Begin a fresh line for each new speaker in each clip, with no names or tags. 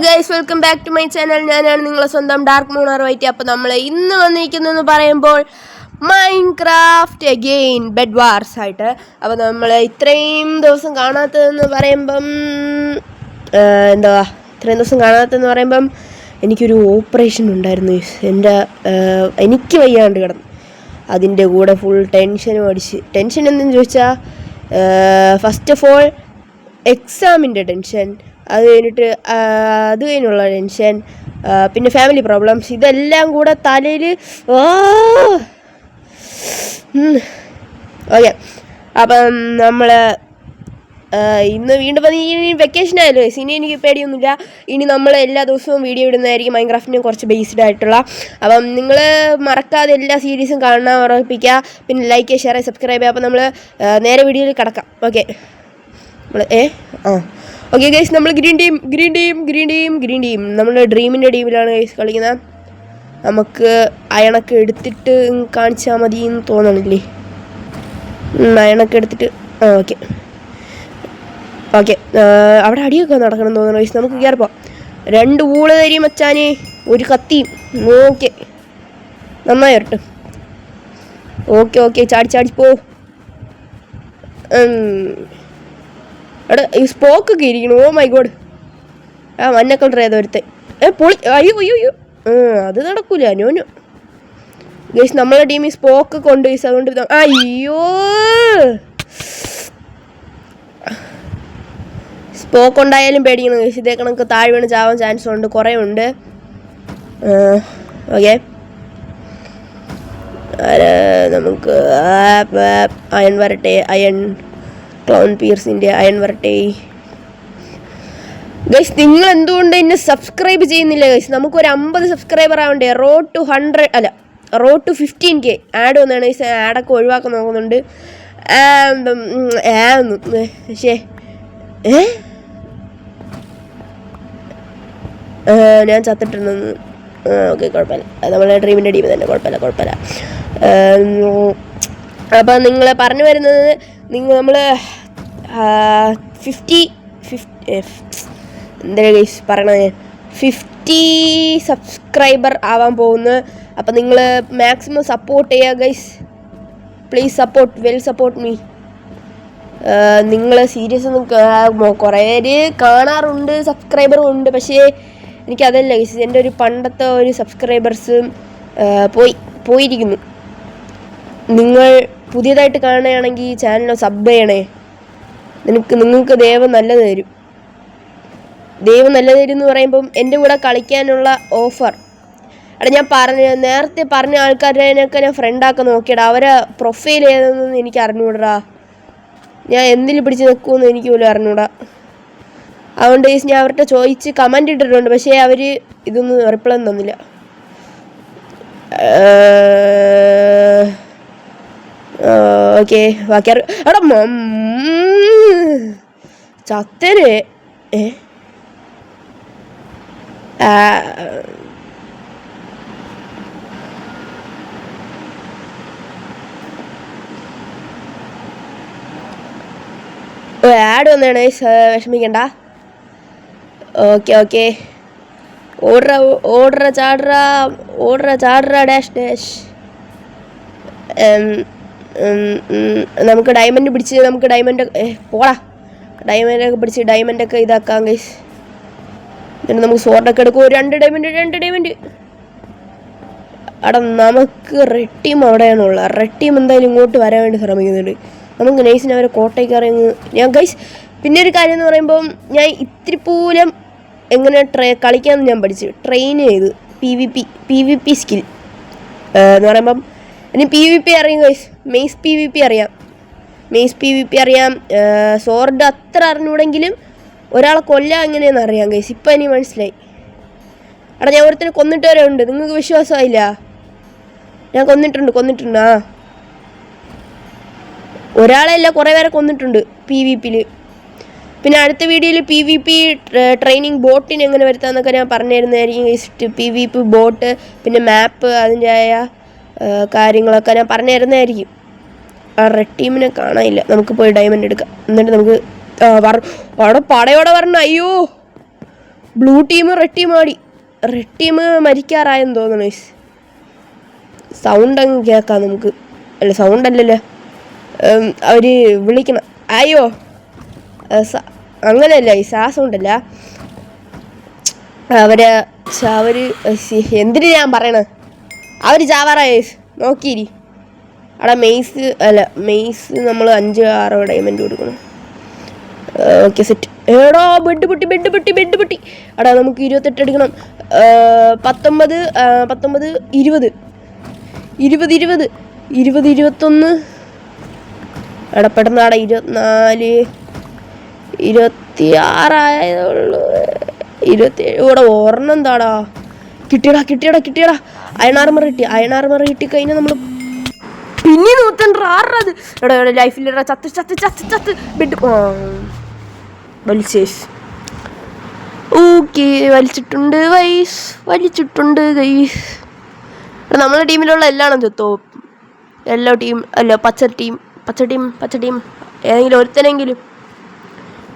Guys, welcome back to my channel. ഞാനാണ് നിങ്ങളെ സ്വന്തം ഡാർക്ക് മൂണർ വൈറ്റ്. അപ്പോൾ നമ്മൾ ഇന്ന് വന്നിരിക്കുന്നതെന്ന് പറയുമ്പോൾ മൈൻക്രാഫ്റ്റ് അഗെയിൻ ബെഡ് വാർസ് ആയിട്ട്. അപ്പോൾ നമ്മൾ ഇത്രയും ദിവസം കാണാത്തതെന്ന് പറയുമ്പം ഇത്രയും ദിവസം കാണാത്തതെന്ന് പറയുമ്പം എനിക്കൊരു ഓപ്പറേഷൻ ഉണ്ടായിരുന്നു. എനിക്ക് വയ്യാണ്ട് കിടന്നു. അതിൻ്റെ കൂടെ ഫുൾ ടെൻഷനും അടിച്ച്. ടെൻഷൻ എന്തെന്ന് ചോദിച്ചാൽ ഫസ്റ്റ് ഓഫ് ഓൾ എക്സാമിൻ്റെ ടെൻഷൻ, അത് കഴിഞ്ഞുള്ള ടെൻഷൻ, പിന്നെ ഫാമിലി പ്രോബ്ലംസ്, ഇതെല്ലാം കൂടെ തലയിൽ. ഓക്കെ, അപ്പം നമ്മൾ ഇന്ന് വീണ്ടും ഇനി വെക്കേഷൻ ആയല്ലോ. ഇനി എനിക്ക് പേടിയൊന്നുമില്ല. ഇനി നമ്മൾ എല്ലാ ദിവസവും വീഡിയോ ഇടുന്നതായിരിക്കും മൈൻക്രാഫ്റ്റിന് കുറച്ച് ബേസ്ഡ് ആയിട്ടുള്ള. അപ്പം നിങ്ങൾ മറക്കാതെ എല്ലാ സീരീസും കാണാൻ ഉറപ്പിക്കുക. പിന്നെ ലൈക്ക്, ഷെയർ, സബ്സ്ക്രൈബ് ചെയ്യുക. അപ്പം നമ്മൾ നേരെ വീഡിയോയിൽ കിടക്കാം. ഓക്കെ, നമ്മൾ ഓക്കെ ഗൈസ്, നമ്മൾ ഗ്രീൻ ടീം നമ്മൾ ഡ്രീമിൻ്റെ ടീമിലാണ് ഗൈസ് കളിക്കുന്നത്. നമുക്ക് അയണൊക്കെ എടുത്തിട്ട് കാണിച്ചാൽ മതി എന്ന് തോന്നണില്ലേ? അയണൊക്കെ എടുത്തിട്ട് ഓക്കെ അവിടെ അടിയൊക്കെ നടക്കണം തോന്നണം ഗൈസ്. നമുക്ക് കയറിപ്പോ. 2 ഊള് തരിയും വെച്ചാന്, ഒരു കത്തിയും. ഓക്കെ, നന്നായി വരട്ടെ. ഓക്കെ ചാടിപ്പോ. എടാ, ഈ സ്പോക്കൊക്കെ ഇരിക്കണം. ഓ മൈ ഗോഡ്, മഞ്ഞ കളർ ഏതോ ഒരുത്തെ. പൊളി. അയ്യോ അത് നടക്കൂല. നോനു ഗൈസ്, നമ്മളെ ടീമിൽ സ്പോക്ക് കൊണ്ട് ഗൈസ്. അതുകൊണ്ട് അയ്യോ, സ്പോക്ക് ഉണ്ടായാലും പേടിക്കണം ഗൈസ്. ഇതേ കണക്ക് താഴെ വീണ് ചാവാൻ ചാൻസ് ഉണ്ട്, കുറേ ഉണ്ട്. ഓക്കെ, നമുക്ക് അയൺ വരട്ടെ. ക്ലൗൺ പിയേഴ്സിൻ്റെ അയൺ വരട്ടെ ഗൈസ്. നിങ്ങൾ എന്തുകൊണ്ട് എന്നെ സബ്സ്ക്രൈബ് ചെയ്യുന്നില്ല ഗൈസ്? നമുക്കൊരു 50 സബ്സ്ക്രൈബർ ആവണ്ടേ. റോഡ് ടു 15K ആഡ് വന്നാണ് ഗൈസ്. ആഡൊക്കെ ഒഴിവാക്കാൻ നോക്കുന്നുണ്ട്. പക്ഷേ ഞാൻ ചത്തിട്ടുണ്ടെന്ന്. ഓക്കെ, കുഴപ്പമില്ല. നമ്മളെ ഡ്രീമിൻ്റെ ടീം തന്നെ. കുഴപ്പമില്ല. അപ്പം നിങ്ങൾ പറഞ്ഞു വരുന്നത്, നമ്മൾ 50 സബ്സ്ക്രൈബർ ആവാൻ പോകുന്നു. അപ്പം നിങ്ങൾ മാക്സിമം സപ്പോർട്ട് ചെയ്യുക ഗൈസ്. Please support me. നിങ്ങൾ സീരിയസ് ഒന്നും കുറേ കാണാറുണ്ട്, സബ്സ്ക്രൈബറും ഉണ്ട്. പക്ഷേ എനിക്കതല്ല ഗൈസ്, എൻ്റെ ഒരു പണ്ടത്തെ ഒരു സബ്സ്ക്രൈബേഴ്സ് പോയിരിക്കുന്നു. നിങ്ങൾ പുതിയതായിട്ട് കാണുകയാണെങ്കിൽ ചാനൽ സബ് ചെയ്യണേ. നിങ്ങൾക്ക് ദൈവം നല്ലത് തരും എന്ന് പറയുമ്പം എൻ്റെ കൂടെ കളിക്കാനുള്ള ഓഫർ. ഞാൻ നേരത്തെ പറഞ്ഞ ആൾക്കാരെയൊക്കെ ഞാൻ ഫ്രണ്ടാക്കാൻ നോക്കിയടാ. അവരെ പ്രൊഫൈൽ ഏതെന്നൊന്നും എനിക്ക് അറിഞ്ഞൂടാ. ഞാൻ എന്തിൽ പിടിച്ച് നിൽക്കുമെന്ന് എനിക്ക് പോലും അറിഞ്ഞൂടാ. അതുകൊണ്ട് ഞാൻ അവരുടെ ചോദിച്ച് കമൻറ്റ് ഇട്ടിട്ടുണ്ട്. പക്ഷേ അവർ ഇതൊന്നും റിപ്ലൈ ഒന്നും തന്നില്ല. ഓക്കെ, ബാക്കി എടാ ചത്തര്. ആഡ് വന്നാണ്, വിഷമിക്കണ്ട. ഓക്കെ ഓർഡർ ചാടറ ഡാഷ്. നമുക്ക് ഡയമണ്ട് പിടിച്ച് ഡയമണ്ടൊക്കെ പിടിച്ച് ഡയമണ്ടൊക്കെ ഇതാക്കാം ഗൈസ്. എന്നിട്ട് നമുക്ക് സോർഡൊക്കെ എടുക്കും. 2 ഡയമണ്ട്. അവിടെ നമുക്ക് റെഡ് ടീം അവിടെയാണുള്ളത്. റെഡ് ടീം എന്തായാലും ഇങ്ങോട്ട് വരാൻ വേണ്ടി ശ്രമിക്കുന്നുണ്ട്. നമുക്ക് നൈസിന് അവരെ കോട്ടയ്ക്ക് അറിയുന്നു. ഞാൻ ഗൈസ്, പിന്നെ ഒരു കാര്യം എന്ന് പറയുമ്പം, ഞാൻ ഇത്തിരി പോലും എങ്ങനെ കളിക്കാമെന്ന് ഞാൻ പഠിച്ചു. ട്രെയിൻ ചെയ്ത് PvP സ്കിൽ എന്ന് പറയുമ്പം ഇനി PvP അറിയാം ഗൈസ്. മെയ്സ് PvP അറിയാം. സോർഡ് അത്ര അറിഞ്ഞൂടെങ്കിലും ഒരാളെ കൊല്ലാൻ എങ്ങനെയാണെന്ന് അറിയാം ഗൈസ്. ഇപ്പം എനിക്ക് മനസ്സിലായി. ഞാൻ ഒരുത്തനെ കൊന്നിട്ട് വരെ ഉണ്ട്. നിങ്ങൾക്ക് വിശ്വാസമായില്ല? ഞാൻ കൊന്നിട്ടുണ്ട്. ഒരാളെയല്ല, കുറേ പേരെ കൊന്നിട്ടുണ്ട് PvPയിൽ. പിന്നെ അടുത്ത വീഡിയോയിൽ PvP ട്രെയിനിങ് ബോട്ടിന് എങ്ങനെ വരുത്താമെന്നൊക്കെ ഞാൻ പറഞ്ഞു തരുന്നതായിരിക്കും ഗൈസ്. PvP ബോട്ട്, പിന്നെ മാപ്പ്, അതിൻ്റെതായ കാര്യങ്ങളൊക്കെ ഞാൻ പറഞ്ഞു തരുന്നതായിരിക്കും. റെഡ് ടീമിനെ കാണാനില്ല. നമുക്ക് പോയി ഡയമണ്ട് എടുക്കാം. എന്നിട്ട് നമുക്ക് അവിടെ പടയോടെ വരണം. അയ്യോ ബ്ലൂ ടീം റെഡ് ടീം മരിക്കാറായെന്ന് തോന്നുന്നു. സൗണ്ട് അങ്ങ് കേൾക്കാം നമുക്ക്. അല്ല സൗണ്ട് അല്ലല്ലോ, അവർ വിളിക്കണം. അയ്യോ അങ്ങനെയല്ല, ആ സൗണ്ടല്ല. അവർ എന്തിനു ഞാൻ പറയണേ, അവർ ചാവാറായ നോക്കിയിരി. അവിടെ മെയ്സ് നമ്മൾ 5-6 ഡയമണ്ട് കൊടുക്കണം. Okay set. എടാ ബെഡ് പൊട്ടി. എടാ നമുക്ക് 28 എടുക്കണം. 19 20 21. എടാ പെട്ടെന്നാടാ. 24 26 ആയതുള്ളൂ. 27. ഇവിടെ ഒരെണ്ണം എന്താടാ കിട്ടിയടാ. അയൺ ആർമർ കിട്ടി കഴിഞ്ഞാൽ നമ്മൾ പിന്നെ 106. എടാ ലൈഫിൽ ചത്ത് ബെഡ് വലിച്ചേസ്. ഓക്കെ വലിച്ചിട്ടുണ്ട് ഗൈസ്. നമ്മളെ ടീമിലുള്ള എല്ലാണോ ചത്തോ? എല്ലാ ടീം അല്ല, പച്ച ടീം ഏതെങ്കിലും ഒരുത്തനെങ്കിലും.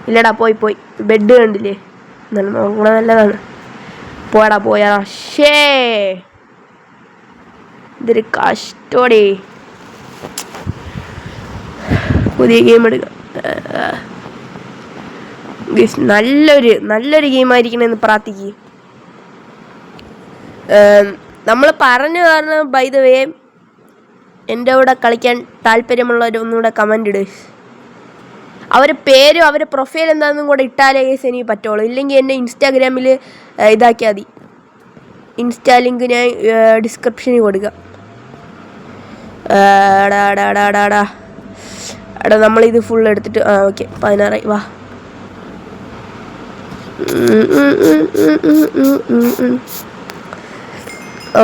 ഇല്ലടാ പോയി. ബെഡ് കണ്ടില്ലേ? എന്നാലും നോക്കണ നല്ലതാണ്. പോയാ ഷേ ഇതൊരു കഷ്ടോടെ. പുതിയ ഗെയിം എടുക്കാം. നല്ലൊരു ഗെയിമായിരിക്കണമെന്ന് പ്രാർത്ഥിക്കുക. നമ്മൾ പറഞ്ഞു കാരണം ബൈ ദ വേ, എൻ്റെ കൂടെ കളിക്കാൻ താല്പര്യമുള്ളവർ ഒന്നുകൂടെ കമൻ്റ് ഇട്. അവരുടെ പേരും അവരുടെ പ്രൊഫൈൽ എന്താണെന്നും കൂടെ ഇട്ടാലേ എനിക്ക് പറ്റുള്ളൂ. ഇല്ലെങ്കിൽ എന്നെ ഇൻസ്റ്റാഗ്രാമിൽ ഇതാക്കിയാൽ മതി. ഇൻസ്റ്റാ ലിങ്ക് ഞാൻ ഡിസ്ക്രിപ്ഷനിൽ കൊടുക്കാം. എടാ നമ്മളിത് ഫുൾ എടുത്തിട്ട് ഓക്കെ 16 വാ.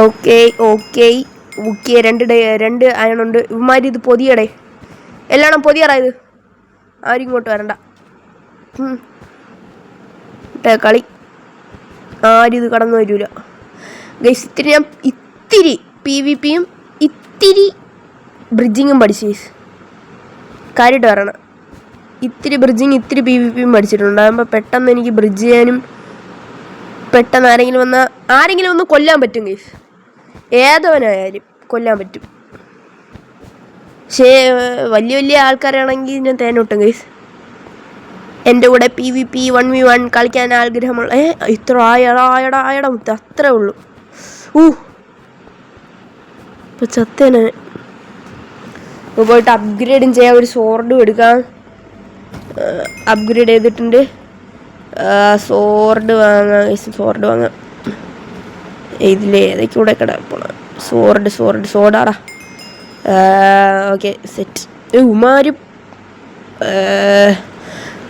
ഓക്കെ 2 അയണുണ്ട്. ഇവന്മാർ ഇത് പൊതിയടേ, എല്ലാം പൊതിയറാ. ഇത് ആരും ഇങ്ങോട്ട് വരണ്ട. കളി ആരും ഇത് കടന്നു വരൂല ഗൈസ്. ഇത്തിരി PvPയും ഇത്തിരി ബ്രിഡ്ജിങ്ങും പഠിച്ചു ഗൈസ്. കാര്യമായിട്ട് പറയണം. ഇത്തിരി ബ്രിഡ്ജിങ് ഇത്തിരി PvPയും പഠിച്ചിട്ടുണ്ട്. അതാകുമ്പോൾ പെട്ടെന്ന് എനിക്ക് ബ്രിഡ്ജ് ചെയ്യാനും, പെട്ടെന്ന് ആരെങ്കിലും ഒന്ന് കൊല്ലാൻ പറ്റും ഗൈസ്. ഏതവനായാലും കൊല്ലാൻ പറ്റും. പക്ഷേ വലിയ ആൾക്കാരാണെങ്കിൽ ഞാൻ തേനൊട്ടും ഗൈസ്. എൻ്റെ കൂടെ PvP 1v1 കളിക്കാൻ ആഗ്രഹമുള്ള ഇത്ര ആയടാ മുത്ത, അത്രേ ഉള്ളൂ. ഇപ്പം ചത്തേനെ. പോയിട്ട് അപ്ഗ്രേഡും ചെയ്യാം. ഒരു സോർഡും എടുക്കാം. അപ്ഗ്രേഡ് ചെയ്തിട്ടുണ്ട്. സോർഡ് വാങ്ങാം. ഇതിലേ ഏതൊക്കെ കൂടെ കിടക്കണം. സോർഡാടാ. Okay set. ഉമാരും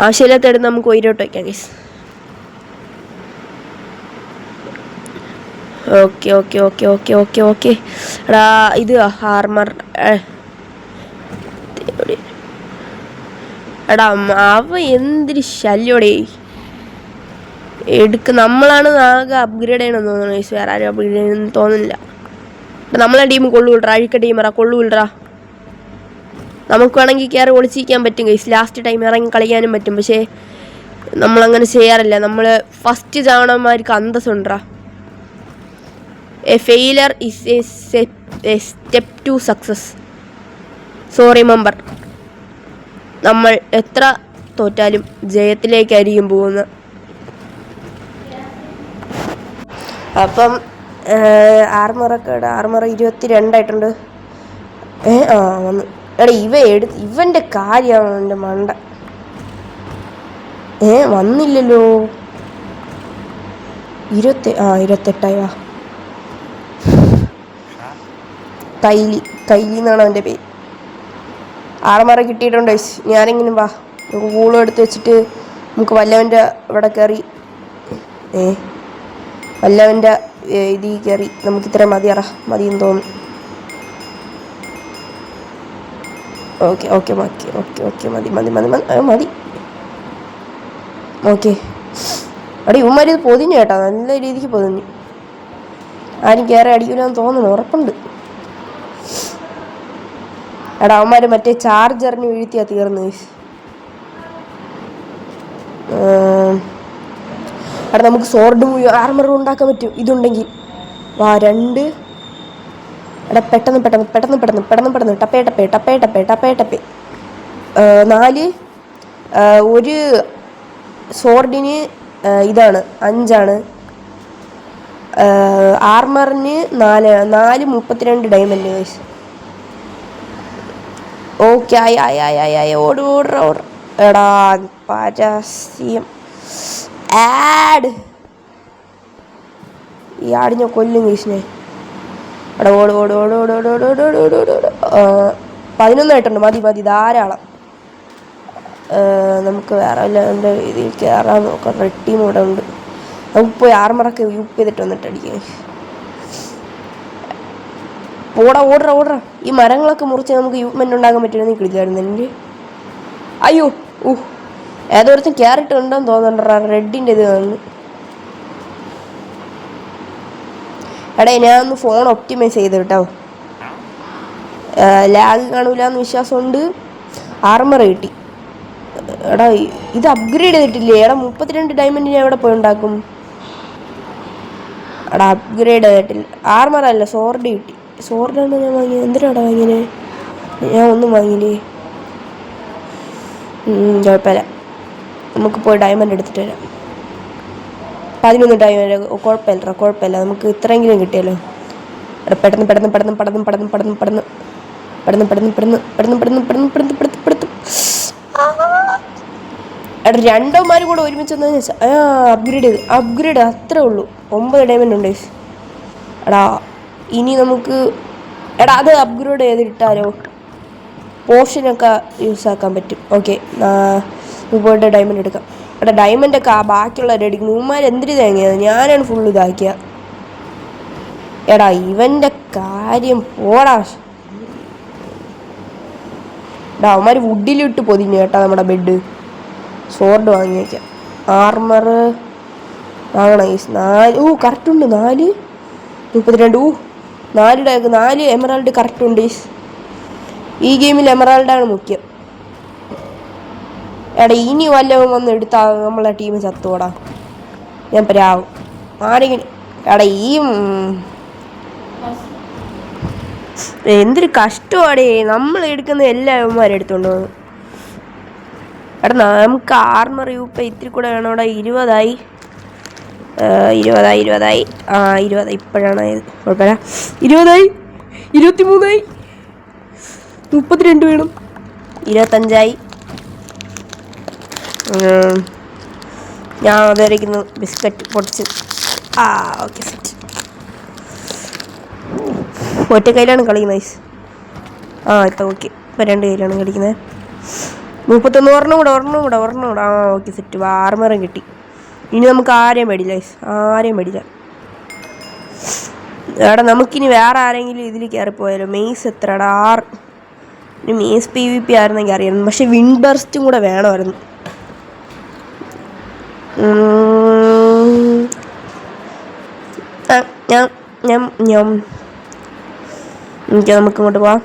ആവശ്യമില്ലാത്തടുത്ത് നമുക്ക് ഒയിരോട്ട് വയ്ക്കാം ഗൈസ്. ഓക്കെ. എടാ ഇത് ഹാർമർ. എടാ അവ എന്തൊരു ശല്യോടെ നമ്മളാണ് ആകെ അപ്ഗ്രേഡ് ചെയ്യണമെന്ന് തോന്നുന്നു ഗൈസ്. വേറെ ആരും അപ്ഗ്രേഡ് ചെയ്യണമെന്ന് തോന്നുന്നില്ല. നമ്മളെ ടീം കൊള്ളൂല്ലടാ. അഴിക്ക ടീമറാ കൊള്ളൂല്ലടാ. നമുക്ക് വേണമെങ്കിൽ കയറി ഒളിച്ചിരിക്കാൻ പറ്റും ഗൈസ്. ലാസ്റ്റ് ടൈം ഇറങ്ങി കളിക്കാനും പറ്റും. പക്ഷേ നമ്മളങ്ങനെ ചെയ്യാറില്ല. നമ്മൾ ഫസ്റ്റ് ചാവണമാർക്ക് അന്തസ്സുണ്ടാ. A failure is a step to success. So remember, നമ്മൾ എത്ര തോറ്റാലും ജയത്തിലേക്കായിരിക്കും പോകുന്നത്. അപ്പം ആർമറൊക്കെ ആർമർ 22 ആയിട്ടുണ്ട്. വന്നു. എടാ ഇവൻ്റെ കാര്യമാണ് എൻ്റെ മണ്ട. വന്നില്ലല്ലോ. 28 വാ. കൈലി എന്നാണ് അവൻ്റെ പേര്. ആർമറ കിട്ടിയിട്ടുണ്ട്. ഞാനെങ്കിലും വാ, നമുക്ക് കൂളും എടുത്ത് വെച്ചിട്ട് നമുക്ക് വല്ലവൻ്റെ ഇവിടെ കയറി വല്ലവൻ്റെ ഇതിൽ കയറി നമുക്ക് ഇത്ര മതിയെന്ന് തോന്നുന്നു. ഓക്കെ മതി. ഓക്കെ അടി ഇവന്മാർ ഇത് പൊതിഞ്ഞു കേട്ടോ, നല്ല രീതിക്ക് പൊതിഞ്ഞു. ആരും കയറി അടിക്കില്ലെന്ന് തോന്നുന്നു, ഉറപ്പുണ്ട്. എടാ അവന്മാർ മറ്റേ ചാർജറിന് വീഴ്ത്തിയാ തീർന്നു. അവിടെ നമുക്ക് സോർഡും ആർമറും ഉണ്ടാക്കാൻ പറ്റും ഇതുണ്ടെങ്കിൽ. വാ 2. എടാ പെട്ടെന്ന് പെട്ടെന്ന് പെട്ടെന്ന് പെട്ടെന്ന് പെട്ടെന്ന് പെട്ടെന്ന് ടപ്പേ ടപ്പേ ടപ്പേ ടപ്പേ ടപ്പേ ടപ്പേ. 4. ഒരു സോർഡിന് ഇതാണ് 5. ആർമറിന് 4 32 ഡയമണ്ട് ഗൈസ്. ഓക്കെ ആയി ഓർഡർ. എടാ പരസ്യം ആഡ് ഈ ആട് ഞാൻ കൊല്ലും ഗൈസിനെ. എടാ ഓട് 11 ആയിട്ടുണ്ട്. മതി ധാരാളം. നമുക്ക് വേറെ വല്ല ഇതിൽ കയറാൻ നോക്കാം. റെഡ് ടീം ഇവിടെ ഉണ്ട്. നമുക്ക് പോയി ആർമറൊക്കെ യൂപ്പ് ചെയ്തിട്ട് വന്നിട്ട് അടിക്കാം. ഓർഡർ. ഈ മരങ്ങളൊക്കെ മുറിച്ച് നമുക്ക് യൂപ്മെന്റ് ഉണ്ടാക്കാൻ പറ്റുമെന്ന് കളിക്കായിരുന്നു എനിക്ക്. അയ്യോ ഏതോരത്തും ക്യാരറ്റ് ഉണ്ടെന്ന് തോന്നണ്ടാ. റെഡിൻ്റെ ഇത് വന്നു. എടാ ഞാൻ ഒന്ന് ഫോൺ ഒപ്റ്റിമൈസ് ചെയ്ത് കേട്ടോ. ലാഗ് കാണൂലെന്ന് വിശ്വാസമുണ്ട്. ആർമർ കിട്ടി. എടാ ഇത് അപ്ഗ്രേഡ് ചെയ്തിട്ടില്ലേ? എടാ 32 ഡയമണ്ട് ഞാൻ എവിടെ പോയി ഉണ്ടാക്കും? എടാ അപ്ഗ്രേഡ് ചെയ്തിട്ടില്ല. ആർമറല്ല സോർഡ് കിട്ടി. സോർഡാണ് ഞാൻ വാങ്ങിയത്. എന്തിനാടാ വാങ്ങിയത്? ഞാൻ ഒന്നും വാങ്ങിയില്ലേ. കുഴപ്പമില്ല, നമുക്ക് പോയി ഡയമണ്ട് എടുത്തിട്ട് വരാം. 11 ഡയമണ്ട് കുഴപ്പമില്ല. നമുക്ക് ഇത്രയെങ്കിലും കിട്ടിയല്ലോ. എടാ പെട്ടെന്ന് എടാ രണ്ടോമാരും കൂടെ ഒരുമിച്ച് അപ്ഗ്രേഡ് അത്രേ ഉള്ളൂ. 9 ഡയമണ്ട് ഉണ്ട്. എടാ ഇനി നമുക്ക് അത് അപ്ഗ്രേഡ് ചെയ്തിട്ടാലോ പോർഷനൊക്കെ യൂസ് ആക്കാൻ പറ്റും. ഓക്കെ പോയിട്ട് ഡയമണ്ട് എടുക്കാം. എടാ ഡയമണ്ടൊക്കെ ബാക്കിയുള്ളവരെ അടിക്കുന്നു. ഇവന്മാർ എന്തിനു തേങ്ങിയത്? ഞാനാണ് ഫുള്ള് ഇതാക്കിയ. എടാ ഇവൻ്റെ കാര്യം പോടാ. എടാ അവന്മാർ വുഡിലിട്ട് പൊതിഞ്ഞു കേട്ടാ നമ്മുടെ ബെഡ്. സോർഡ് വാങ്ങി വയ്ക്കാം. ആർമർ വാങ്ങണം. 4 കറക്റ്റുണ്ട്. 4 32 4 എമറാൾഡ് കറക്റ്റ് ഉണ്ട്. ഈ ഗെയിമിൽ എമറാൾഡാണ് മുഖ്യം. എടാ ഇനി വല്ലതും വന്ന് എടുത്താ നമ്മളെ ടീം ചത്തോടാ. ഞാൻ പ്രാവും ആരെങ്കിലും. എടാ ഈ എന്തൊരു കഷ്ടമാടേ. നമ്മൾ എടുക്കുന്ന എല്ലാ അവന്മാരും എടുത്തോണ്ട് പോകുന്നു. എടാ നമുക്ക് ആർമർ യൂപ്പ് ഇത്തിരി കൂടെ വേണോടാ. 20 ഇപ്പോഴാണ് ആയത്. കുഴപ്പമില്ല. 20 23 32 വേണം. 25 ഞാൻ അതായിരിക്കുന്നു. ബിസ്ക്കറ്റ് പൊടിച്ച് ഓക്കെ സെറ്റ്. ഒറ്റ കയ്യിലാണ് കളിക്കുന്നത്. ഇപ്പം ഓക്കെ. ഇപ്പം 2 കയ്യിലാണ് കളിക്കുന്നത്. 31 ഒരെണ്ണം കൂടെ ഓക്കെ സെറ്റ്. ആർമറും കിട്ടി. ഇനി നമുക്ക് ആരെയും പേടില്ല. എടാ നമുക്കിനി വേറെ ആരെങ്കിലും ഇതിൽ കയറിപ്പോയാലോ. മെയ്സ് എത്രടാ? 6. ഇനി മെയ്സ് PvP ആയിരുന്നെങ്കിൽ അറിയാം. പക്ഷെ വിൻഡ് ബർസ്റ്റും കൂടെ വേണമായിരുന്നു. നമുക്ക് ഇങ്ങോട്ട് പോവാം.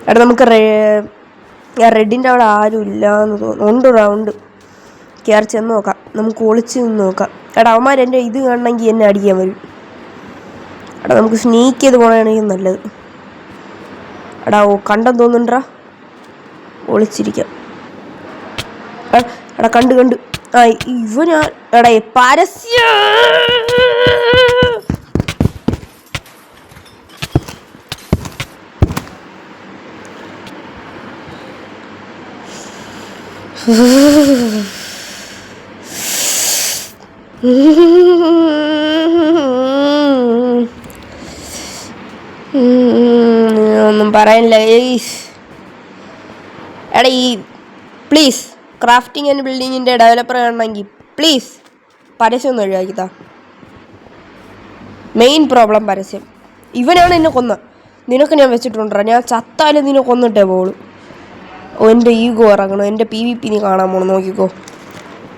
എടാ നമുക്ക് റെഡിൻ്റെ അവിടെ ആരും ഇല്ലയെന്ന് തോന്നുന്നു. ഉണ്ട്. കയറി ചെന്ന് നോക്കാം. നമുക്ക് ഒളിച്ച് നിന്ന് നോക്കാം. എടാ അവന്മാർ എൻ്റെ ഇത് കാണണമെങ്കിൽ എന്നെ അടിക്കാൻ വരും. എടാ നമുക്ക് സ്നീക്ക് ചെയ്ത് പോകണമെങ്കിൽ നല്ലത്. എടാ കണ്ടെന്ന് തോന്നുന്നുണ്ടാ. ഒളിച്ചിരിക്കാം. എടാ കണ്ട് ഇവനാ. എടാ പരസ്യം ഒന്നും പറയാനില്ല. എടാ ഈ പ്ലീസ് ക്രാഫ്റ്റിംഗ് ആൻഡ് ബിൽഡിങ്ങിൻ്റെ ഡെവലപ്പർ ആണെങ്കിൽ പ്ലീസ് പരസ്യം ഒന്ന് ഒഴിവാക്കിത്താ. മെയിൻ പ്രോബ്ലം പരസ്യം. ഇവനാണ് എന്നെ കൊന്ന. നിനക്ക് ഞാൻ വെച്ചിട്ടുണ്ടാ. ഞാൻ ചത്താലും നിന്നെ കൊന്നിട്ടേ പോളൂ. എൻ്റെ ഈഗോ ഇറങ്ങണം. എൻ്റെ PvP നീ കാണാൻ പോകണം. നോക്കിക്കോ.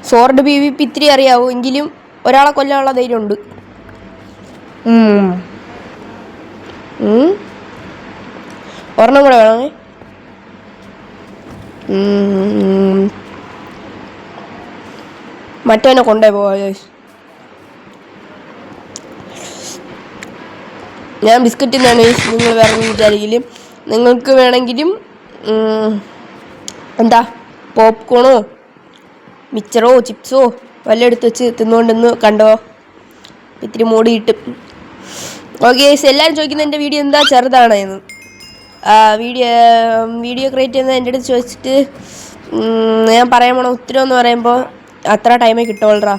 സോർഡ് PvP ഇത്തിരി അറിയാവൂ. എങ്കിലും ഒരാളെ കൊല്ലാനുള്ള ധൈര്യമുണ്ട്. ഒരെണ്ണം കൂടെ വേണമേ. മറ്റവനെ കൊണ്ടേ പോവാ ഗൈസ്. ഞാൻ ബിസ്ക്കറ്റ് തിന്നാണ് ഗൈസ്. നിങ്ങൾ വേറെ വിചാരിക്കലും നിങ്ങൾക്ക് വേണമെങ്കിലും എന്താ പോപ്കോണോ മിച്ചറോ ചിപ്സോ വല്ല എടുത്ത് വെച്ച് തിന്നുകൊണ്ടെന്ന് കണ്ടോ. ഇത്തിരി മൂടി കിട്ടും. ഓക്കെ ഗൈസ്, എല്ലാവരും ചോദിക്കുന്നത് എൻ്റെ വീഡിയോ എന്താ ചെറുതാണെന്ന്. വീഡിയോ ക്രിയേറ്റ് ചെയ്യുന്നത് എൻ്റെ അടുത്ത് ചോദിച്ചിട്ട് ഞാൻ പറയാൻ പോണ ഉത്തരം എന്ന് പറയുമ്പോൾ അത്ര ടൈമേ കിട്ടുള്ളൂ.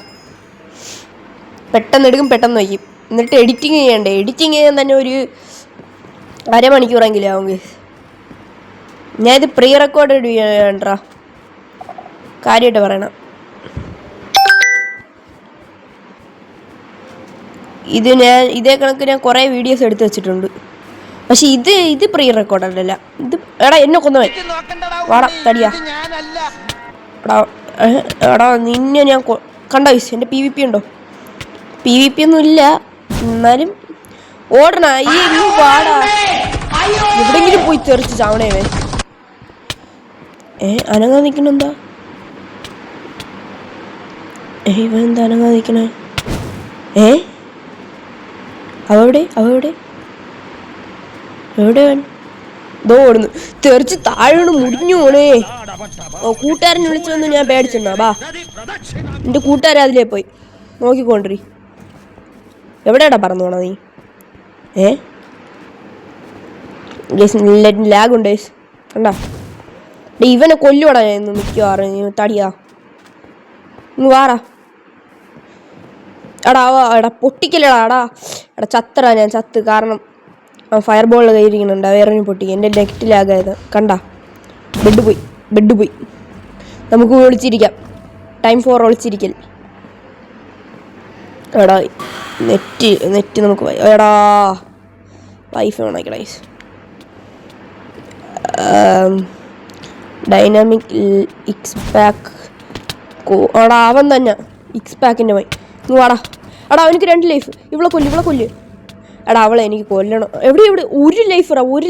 പെട്ടെന്ന് എടുക്കും, പെട്ടെന്ന് വയ്ക്കും. എന്നിട്ട് എഡിറ്റിങ് ചെയ്യണ്ടേ, എഡിറ്റിങ് ചെയ്യാൻ തന്നെ ഒരു അരമണിക്കൂറെങ്കിലും ആവും ഗൈസ്. ഞാനിത് പ്രീ റെക്കോർഡ് ചെയ്യണ്ടാ, കാര്യമായിട്ട് പറയണം. ഇതേ കണക്ക് ഞാൻ കുറേ വീഡിയോസ് എടുത്ത് വെച്ചിട്ടുണ്ട്. പക്ഷെ ഇത് പ്രീ റെക്കോർഡല്ല. ഇത് എടാ എന്നെ കൊന്നുപോയി വാടാ തടിയാ. എടാ നിന്നെ ഞാൻ കണ്ടോ ഗൈസ്. എൻ്റെ PVP ഉണ്ടോ? PVP ഒന്നും ഇല്ല, എന്നാലും ഓടണ ഈ പാടാ. എവിടെങ്കിലും പോയി തെറിച്ച് ചാവണേ. അനങ്ങാൻ നിൽക്കണെന്താ? ഇവനെന്താ അനങ്ങാൻ നിൽക്കണേ? അവടെ എവിടെയാണ്? ദോ ഓടുന്നു. തെറിച്ച് താഴെ മുടിഞ്ഞു പോണേ. കൂട്ടുകാരനെ വിളിച്ചൊന്നും ഞാൻ പേടിച്ചിട്ടുണ്ടോ? ബാ, എൻ്റെ കൂട്ടുകാരൻ അതിലേ പോയി നോക്കിക്കൊണ്ടിരി. എവിടെയാടാ പറന്നു പോണ നീ? ലാഗുണ്ട് കണ്ടാ. ഇവനെ കൊല്ലുവാടാ ഞാൻ മിക്കവാറും. തടിയാ ഇങ്ങ് വാറാ. എടാ പൊട്ടിക്കലടാ. ചത്തടാ ഞാൻ ചത്ത്. കാരണം ഫയർ ബോൾ കയ്യിരിക്കുന്നുണ്ട്, വേറെ പൊട്ടിക്കുക. എൻ്റെ നെറ്റ് ലാഗായത് കണ്ടാ. ബെഡ് പോയി. നമുക്ക് ഒളിച്ചിരിക്കാം. Time for ഒളിച്ചിരിക്കൽ. എടാ നെറ്റ് നമുക്ക് എടാ വൈഫൈ ഓണാക്കടാ. ഡൈനാമിക് ഇക്സ് പാക്ക്. എടാ അവൻ തന്നെ ഇക്സ് പാക്കിൻ്റെ പോയി. ഇങ്ങ് വാടാ. എടാ അവനക്ക് 2 ലൈഫ്. ഇവളെ കൊല്ല്. എടാ അവളെ എനിക്ക് കൊല്ലണം. എവിടെ ഒരു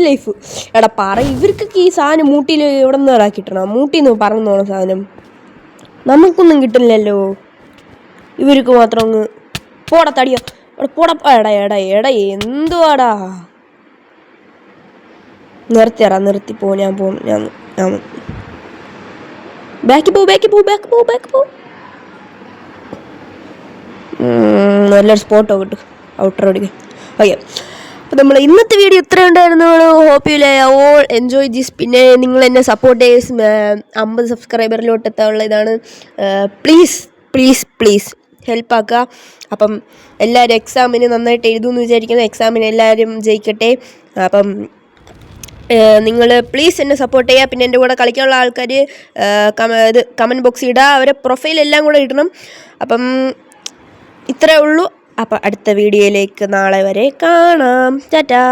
ലൈഫ്. എടാ ഇവർക്കൊക്കെ ഈ സാധനം മൂട്ടിയിൽ എവിടെ നിന്ന് ഇടാക്കിട്ടണം? മൂട്ടിൽ നിന്ന് പറന്നു പോണ സാധനം നമുക്കൊന്നും കിട്ടില്ലല്ലോ. ഇവർക്ക് മാത്രം അങ്ങ് പോടാ തടിയോ. പോടാ. എടാ എന്തുവാടാ? നിർത്തി പോ. ഞാൻ ബാക്കി പോ. നല്ലൊരു സ്പോട്ടോ കിട്ടും ഔട്ടർ ഓടിക്കാൻ. ഓക്കെ, അപ്പോൾ നമ്മൾ ഇന്നത്തെ വീഡിയോ ഇത്ര ഉണ്ടായിരുന്നുള്ളൂ. Hope you all enjoy this. പിന്നെ നിങ്ങൾ എന്നെ സപ്പോർട്ട് ചെയ്ത് 50 സബ്സ്ക്രൈബറിലോട്ട് എത്താനുള്ള ഇതാണ്. പ്ലീസ് ഹെൽപ്പാക്കുക. അപ്പം എല്ലാവരും എക്സാമിന് നന്നായിട്ട് എഴുതുമെന്ന് വിചാരിക്കുന്നു. എക്സാമിന് എല്ലാവരും ജയിക്കട്ടെ. അപ്പം നിങ്ങൾ പ്ലീസ് എന്നെ സപ്പോർട്ട് ചെയ്യുക. പിന്നെ എൻ്റെ കൂടെ കളിക്കാനുള്ള ആൾക്കാർ കമൻറ്റ് ബോക്സിൽ ഇടുക. അവരെ പ്രൊഫൈലെല്ലാം കൂടെ ഇടണം. അപ്പം ഇത്രയേ ഉള്ളൂ. അപ്പോൾ അടുത്ത വീഡിയോയിലേക്ക് നാളെ വരെ കാണാം. ടാറ്റാ.